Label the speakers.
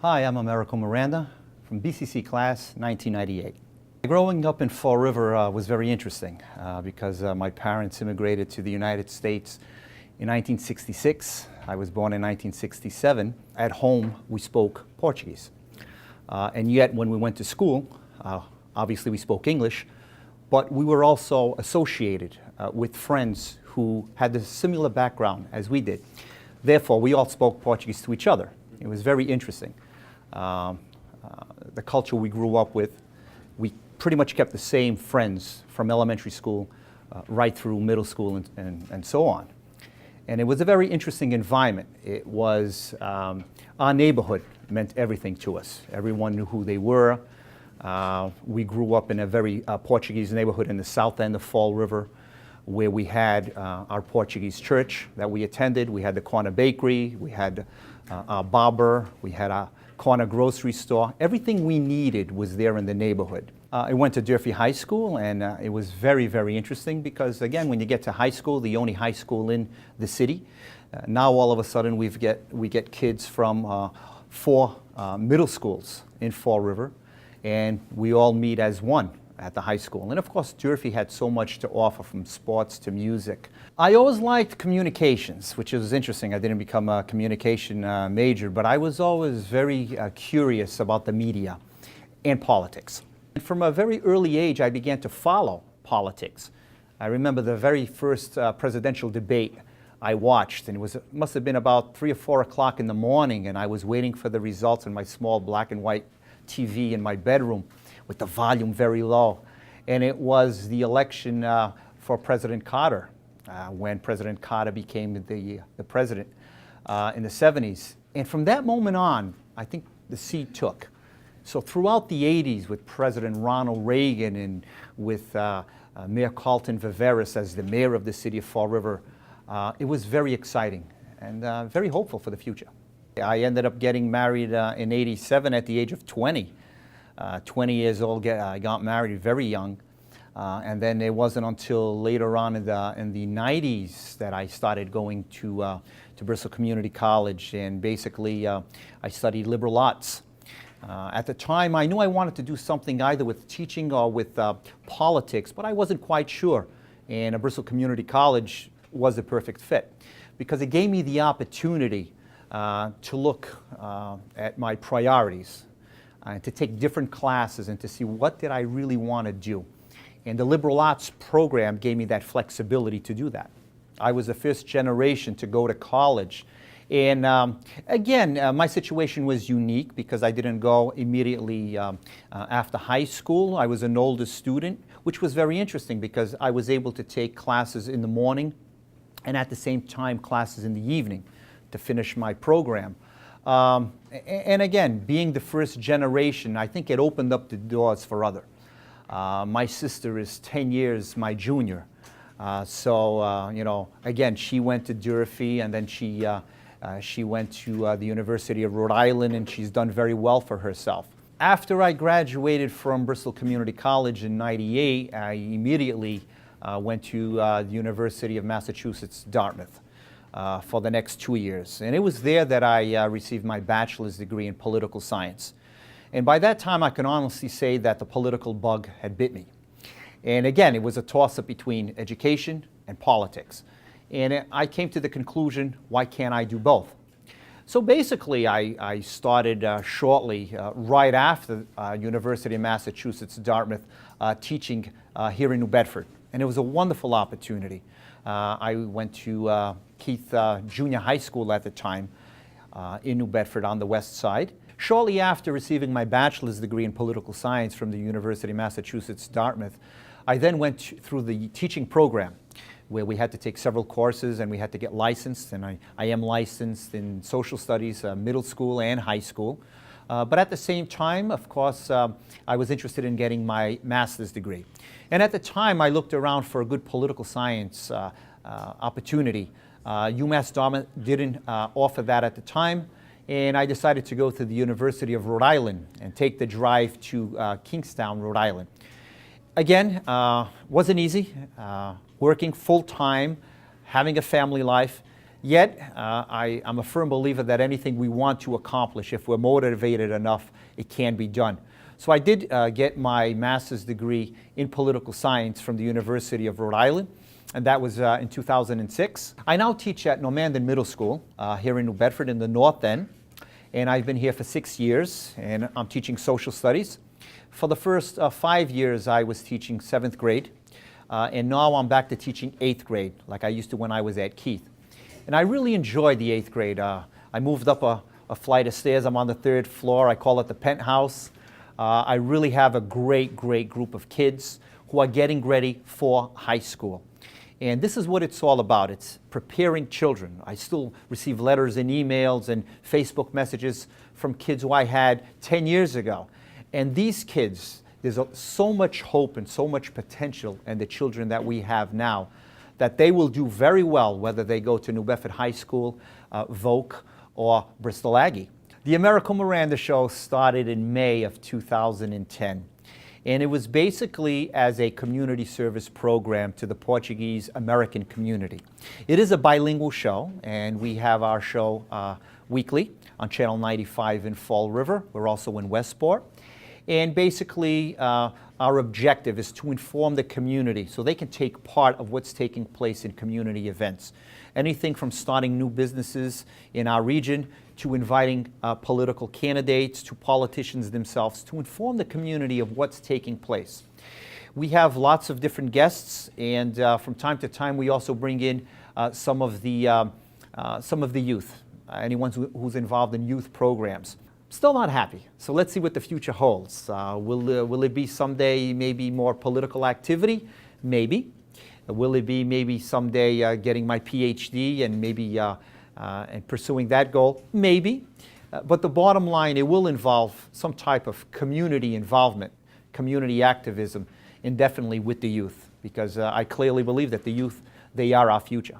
Speaker 1: Hi, I'm Americo Miranda from BCC class 1998. Growing up in Fall River was very interesting because my parents immigrated to the United States in 1966. I was born in 1967. At home, we spoke Portuguese. And yet, when we went to school, obviously we spoke English, but we were also associated with friends who had a similar background as we did. Therefore, we all spoke Portuguese to each other. It was very interesting. The culture we grew up with, we pretty much kept the same friends from elementary school right through middle school and so on. And it was a very interesting environment. It was, our neighborhood meant everything to us. Everyone knew who they were. We grew up in a very Portuguese neighborhood in the south end of Fall River, where we had our Portuguese church that we attended. We had the corner bakery, we had our barber, we had our corner grocery store. Everything we needed was there in the neighborhood. I went to Durfee High School, and it was very, very interesting because, again, when you get to high school, the only high school in the city, now all of a sudden we get kids from 4 middle schools in Fall River, and we all meet as one at the high school. And of course, Durfee had so much to offer, from sports to music. I always liked communications, which is interesting. I didn't become a communication major, but I was always very curious about the media and politics. And from a very early age, I began to follow politics. I remember the very first presidential debate I watched, and it must have been about 3 or 4 o'clock in the morning, and I was waiting for the results in my small black and white TV in my bedroom with the volume very low. And it was the election for President Carter, when President Carter became the president in the 70s. And from that moment on, I think the seed took. So throughout the 80s, with President Ronald Reagan and with Mayor Carlton Viveris as the mayor of the city of Fall River, it was very exciting and very hopeful for the future. I ended up getting married in '87 at the age of 20. 20 years old, I got married very young. And then it wasn't until later on in the 90s that I started going to Bristol Community College, and basically I studied liberal arts. At the time, I knew I wanted to do something either with teaching or with politics, but I wasn't quite sure. And Bristol Community College was a perfect fit because it gave me the opportunity to look at my priorities, to take different classes and to see what did I really want to do. And the liberal arts program gave me that flexibility to do that. I was the first generation to go to college. And again, my situation was unique because I didn't go immediately after high school. I was an older student, which was very interesting because I was able to take classes in the morning and at the same time classes in the evening to finish my program. And again, being the first generation, I think it opened up the doors for others. My sister is 10 years my junior. You know, again, she went to Durfee, and then she went to the University of Rhode Island, and she's done very well for herself. After I graduated from Bristol Community College in '98, I immediately went to the University of Massachusetts, Dartmouth. For the next 2 years. And it was there that I received my bachelor's degree in political science. And by that time, I can honestly say that the political bug had bit me. And again, it was a toss-up between education and politics. And I came to the conclusion, why can't I do both? So basically, I started shortly, right after University of Massachusetts, Dartmouth, teaching here in New Bedford. And it was a wonderful opportunity. I went to Keith Junior High School at the time in New Bedford on the west side. Shortly after receiving my bachelor's degree in political science from the University of Massachusetts, Dartmouth, I then went through the teaching program where we had to take several courses and we had to get licensed, and I am licensed in social studies, middle school and high school. But at the same time, of course, I was interested in getting my master's degree. And at the time, I looked around for a good political science opportunity. UMass Dartmouth didn't offer that at the time, and I decided to go to the University of Rhode Island and take the drive to Kingstown, Rhode Island. Again, wasn't easy, working full-time, having a family life, Yet, I'm a firm believer that anything we want to accomplish, if we're motivated enough, it can be done. So I did get my master's degree in political science from the University of Rhode Island, and that was in 2006. I now teach at Miranda Middle School here in New Bedford in the North End, and I've been here for 6 years, and I'm teaching social studies. For the first 5 years, I was teaching 7th grade, and now I'm back to teaching 8th grade, like I used to when I was at Keith. And I really enjoyed the 8th grade. I moved up a flight of stairs. I'm on the 3rd floor. I call it the penthouse. I really have a great group of kids who are getting ready for high school. And this is what it's all about. It's preparing children. I still receive letters and emails and Facebook messages from kids who I had 10 years ago. And these kids, there's so much hope and so much potential in the children that we have now, that they will do very well whether they go to New Bedford High School, Voc, or Bristol Aggie. The Americo Miranda show started in May of 2010, and it was basically as a community service program to the Portuguese American community. It is a bilingual show, and we have our show weekly on Channel 95 in Fall River. We're also in Westport. And basically, our objective is to inform the community so they can take part of what's taking place in community events. Anything from starting new businesses in our region to inviting political candidates to politicians themselves to inform the community of what's taking place. We have lots of different guests, and from time to time we also bring in some of the youth, anyone who's involved in youth programs. Still not happy. So let's see what the future holds. Will it be someday maybe more political activity? Maybe. Will it be maybe someday getting my PhD and maybe and pursuing that goal? Maybe. But the bottom line, it will involve some type of community involvement, community activism, and definitely with the youth, because I clearly believe that the youth, they are our future.